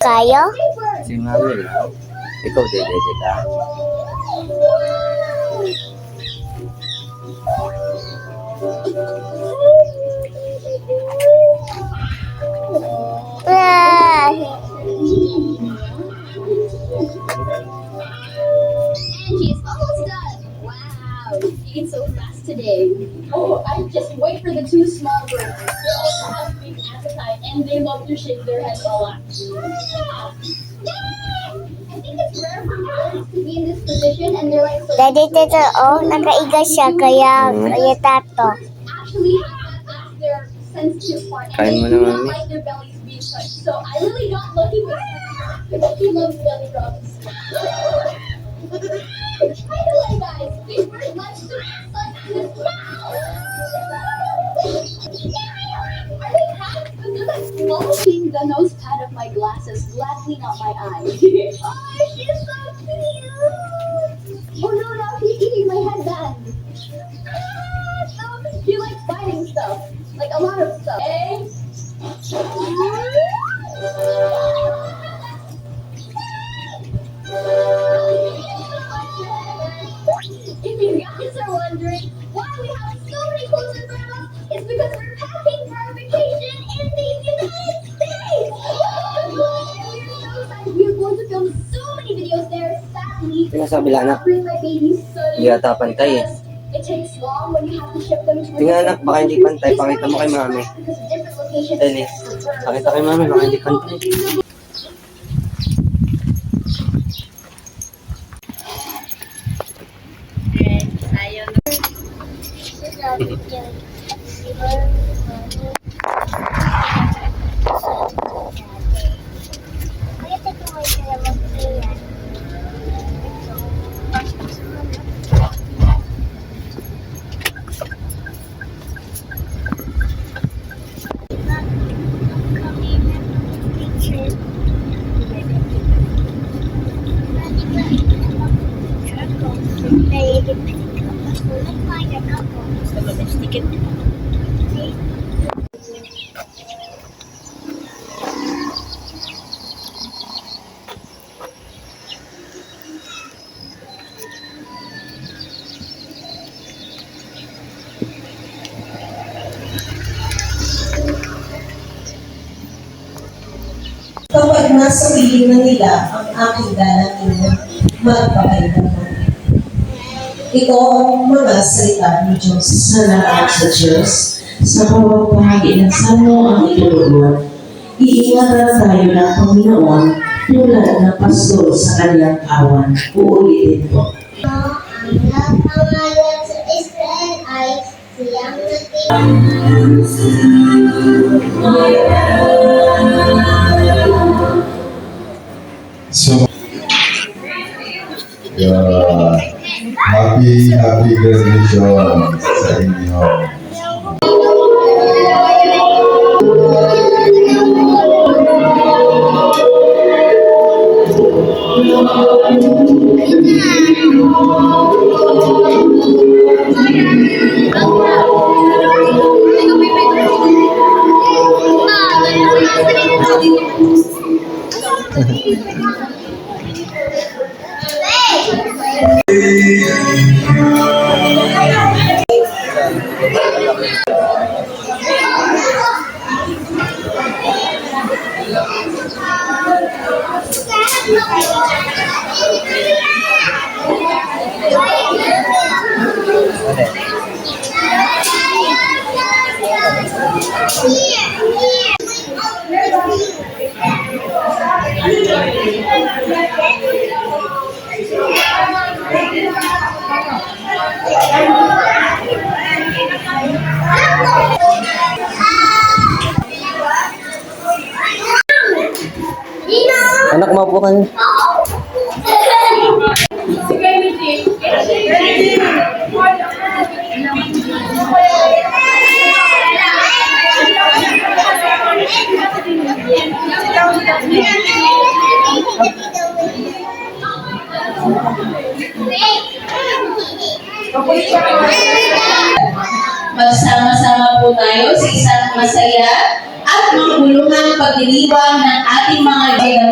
kayo? Si Mami lang. Ikaw, dede ka. Ah. She's almost done. Wow, you eat so fast today. Oh, I just wait for the two small birds. They also have big appetite and they love to shake their heads a lot. I think it's rare for birds to be in this position and they're like so. Daddy, tito, oh, nakaiga siya, kaya tato. Actually, that's their sensitive part. And Kain mo they do na, not Mami. like their bellies being touched. So I really don't look at he loves belly rubs. By the way, guys, these birds like to suck this cow. Are they cats? Because I'm swallowing the nose pad of my glasses, gladly not my eyes. Oh, she's so cute. Oh no, now she's eating my headband. So she likes biting stuff, like a lot of stuff. Okay? If you guys are wondering why we have so many clothes in front of us, it's because we're packing for our vacation in the United States! We're so excited. We're going to film so many videos there. Sadly, Sinasabi lang na. bring my babies suddenly Hindi ata pantay eh. because it takes long when you have to ship them to a Tingnan anak, different baka hindi country. pantay. Pakita mo kay Mami. Because different locations Dali. Pakita kay Mami, baka hindi pantay. Kapag nasa piling na nila ang aking dalangin, magpakailangan. Ito ang mga salita ni Diyos. Salamat sa Diyos. Sa bawat bahagi ng salmo ang itulungan. Iingatan tayo ng Panginoon tulad ng pastor sa kanyang kawan. Uulitin ko. Ang nagpangalan sa Israel ay siyang So, happy graduation sa inyo. Anak, maupo ka na. Magsama-sama po tayo sa isang masaya at makabuluhang pagdiriwang ng ating mga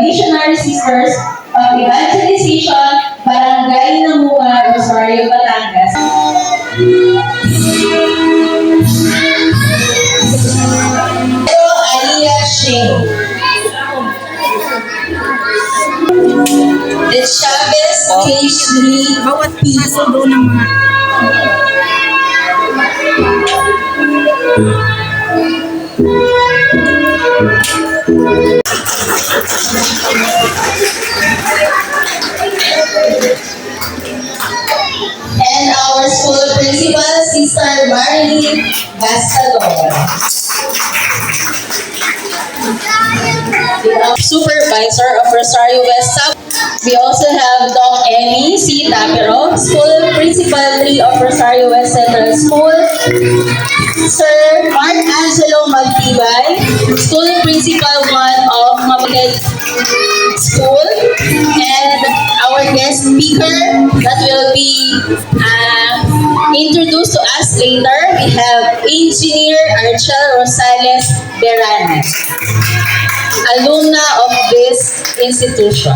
missionary sisters of evangelization, Barangay Namunga, Rosario, Batangas. Pero Aliyah Shane. The Chavez K3 bawat piso doon ng mga and our school principal, Sister Marilyn Bastador. Supervisor of Rosario West South. We also have Doc Emmy C. Tapero, School Principal 3 of Rosario West Central School. Sir Mark Angelo Magtibay, School Principal 1 of Mamaget School. And our guest speaker that will be introduced to us later, we have Engineer Archel Rosales Beranes, alumna of this institution.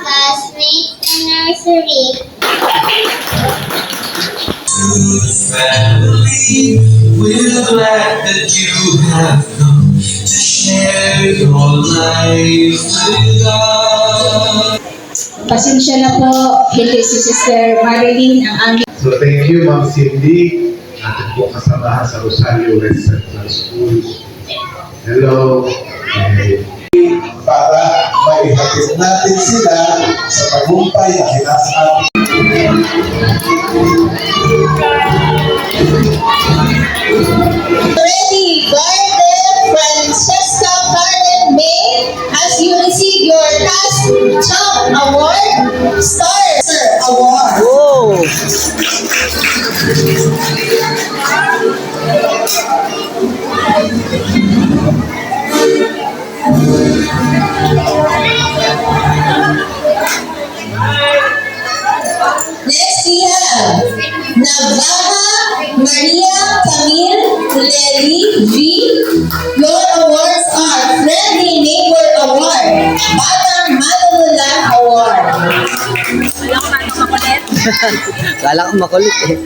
Classmates, and nursery. Family, we're glad that you have come to share your life with us. pasensya na po, hindi si Sister Marilyn ang aming So thank you, Ma'am Cindy, ating po kasamahan sa Rosario West Central School. Hello. Para maihatid natin sila sa tagumpay na kinasa atin. Ready, Garden Francesca Karen May, as you receive your Task Champ Award, Star Award. Next we have Navaja Maria Camille Leri G. Your awards are Friendly Neighbor Award, Batang Matalula Award. Kala ko makulit eh.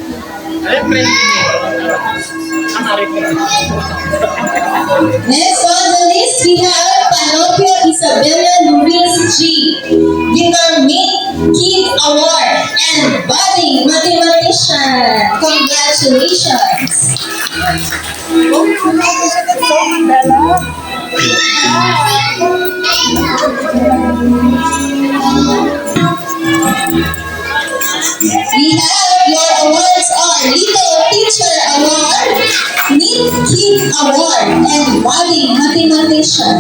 Next on the list we have Panopia Isabella Luis G. Determined Kid Award and Budding Mathematician. Congratulations! We have your awards are Little Teacher Award, Neat Kid Award, and Budding Mathematician.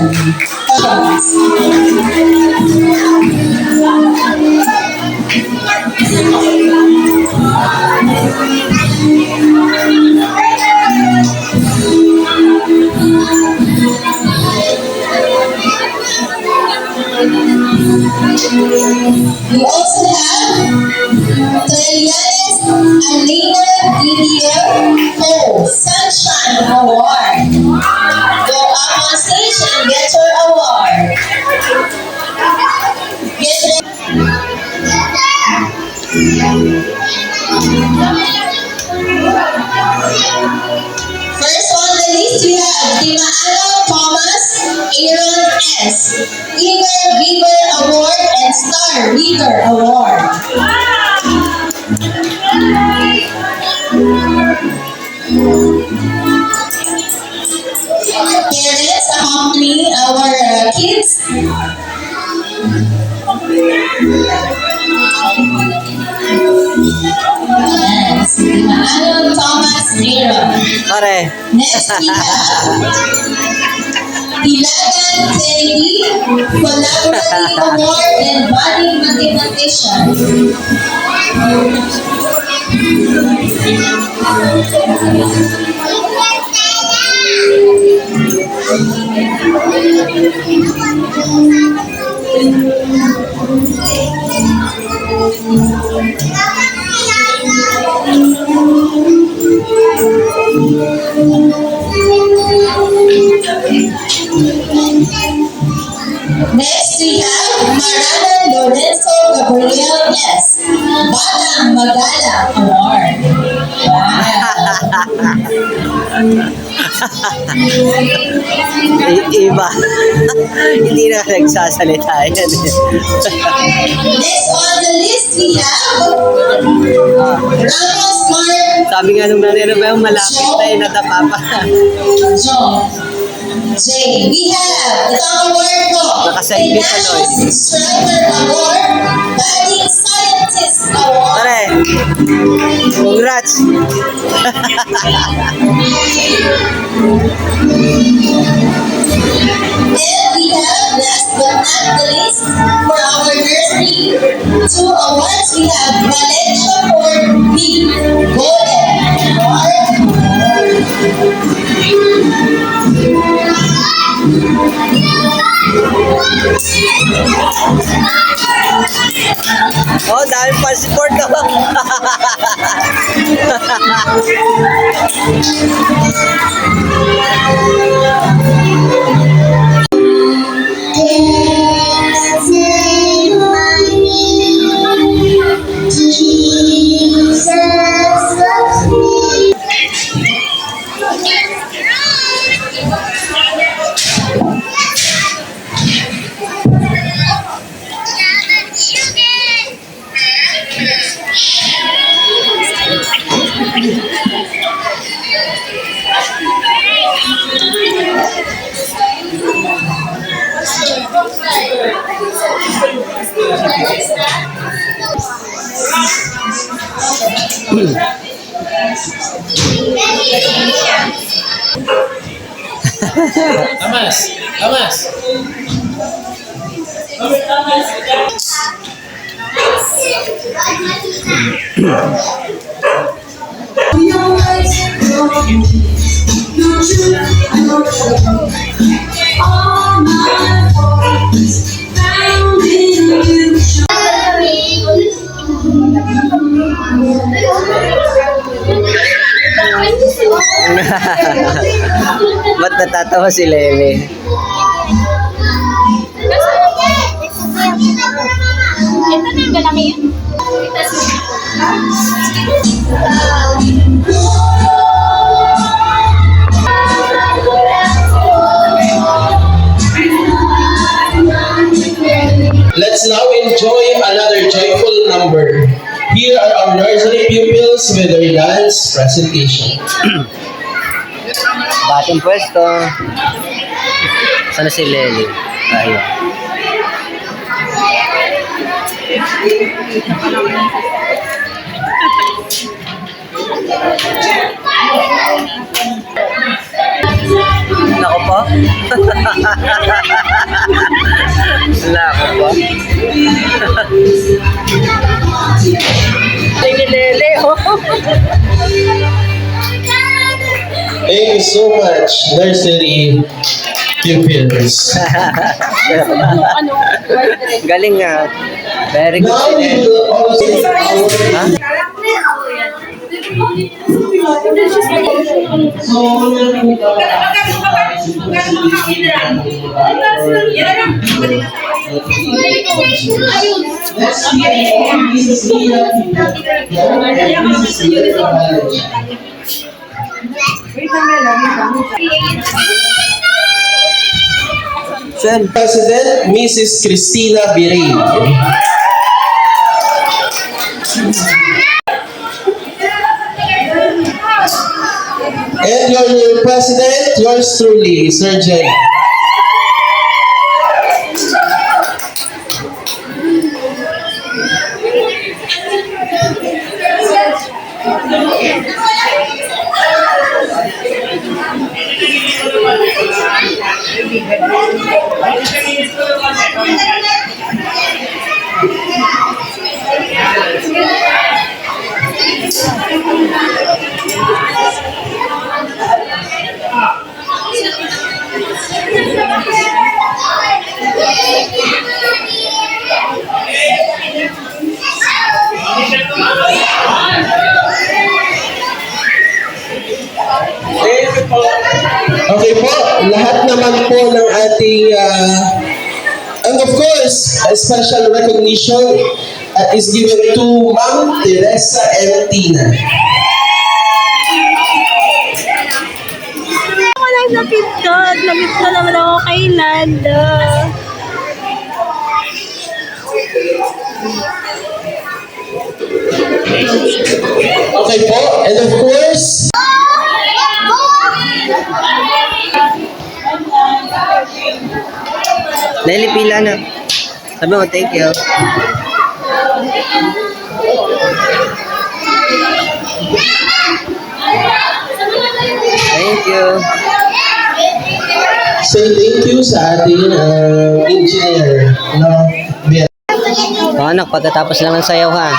We also have Trillanes Alina Didier Cole Sunshine Award. Go up on stage and get your award. Get ready. First on the list, we have Timaano Thomas Aaron S. Eager Beaver Award and Star Reader Award. Parents accompany our kids. Yes, Timaano Thomas Aaron. Pare. Next we have Ilagan Kennedy, Collaborative Award and Budding Mathematician. Next we have Marana Lorenzo Gabriel S. Batang Magalang Award. Iba. Hindi na nagsasalita yan. Next on the list we have Ramos Mark Sabi nga nung nanay, ano ba yung malapit na yun, natapa pa. John. J. We have ito ang award ko. Nakaselfie pa, Lloyd. Ignatius Striker Award, Budding Scientist Award. Pare. Congrats. And we have, last but not the least, for our nursery, 2 awards. We have Valencia Ford B. Golden Award. Oh, dami passport ko. Jesus loves me. Ba't natatawa si Lele? Ito na yung galaki yun. Let's now enjoy another joyful number. Here are our nursery pupils with their dance presentation. Batang pwesto. Sana si Lele? Ayun. Nako po. Nako po. Ay, ni Lele, oh. Thank you so much, nursery pupils. Galing nga. Very good Now si we Lele. will also President Mrs. Cristina Birin. And your new president, yours truly, Sir Jay. Okay po, lahat naman po ng ating and of course, a special recognition is given to Ma'am Teresa M. Tina. Walang napindot. Napindot naman ako kay Lando. Okay po, and of course, Nelly, pila na. Sabi mo, thank you. Thank you. say thank you sa ating engineer, no? Anak, pagkatapos lang ng sayaw ha.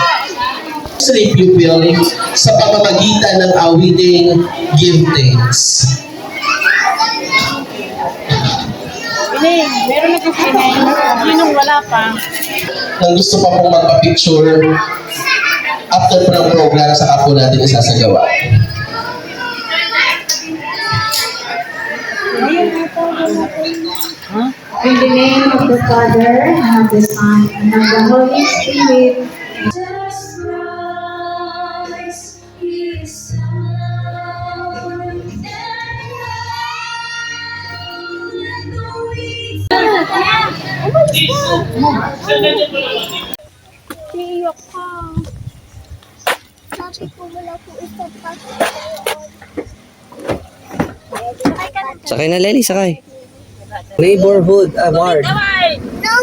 Sleep pupil sa pamamagitan ng awiting Give Thanks. Meron na kasi na yun wala pa. Nang gusto pa pong magpa-picture, after po ng program, saka po natin isasagawa. In the name of the Father, and of the Son, and of the Holy Spirit. Iyak ka. Sabi ko wala po isa pa. Sakay na, Lely, sakay. Neighborhood Award. No,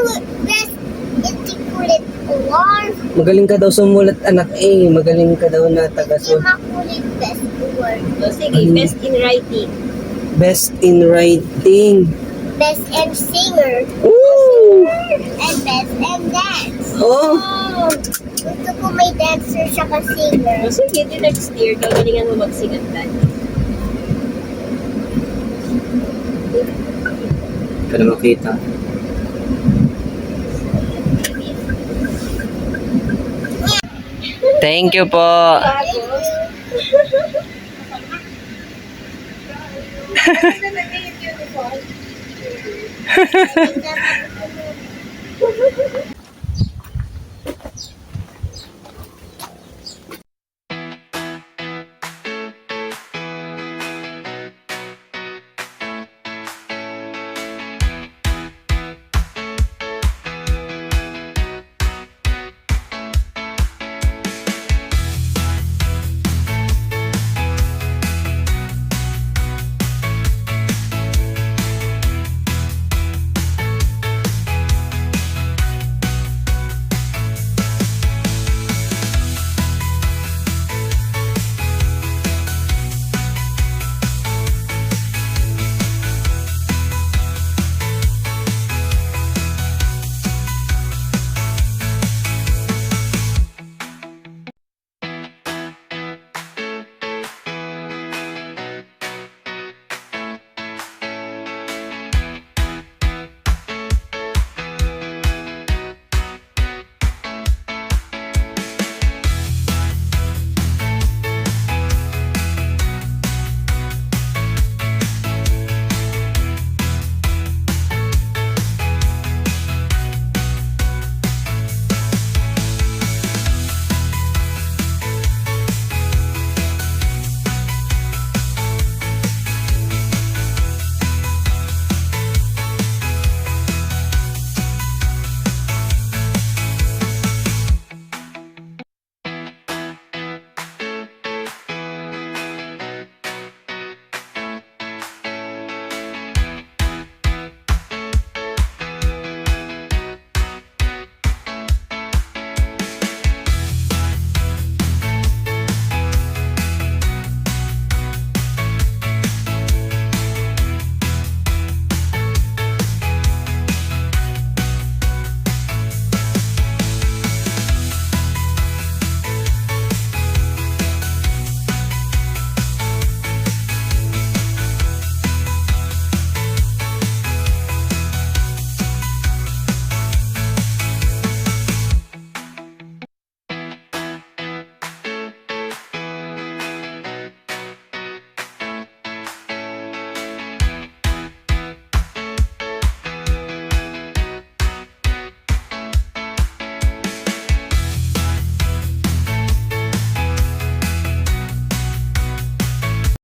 best intikulit award. Magaling ka daw sumulat, anak eh. Magaling ka daw na taga-so. Immaculate best award. Sige, best in writing. Best in writing. Best and singer. Woo! And best and dance. Oh! Gusto ko may dancer siya ka singer. Sige, the next year, gagalingan mo magsigat tayo. Para makita. Thank you po.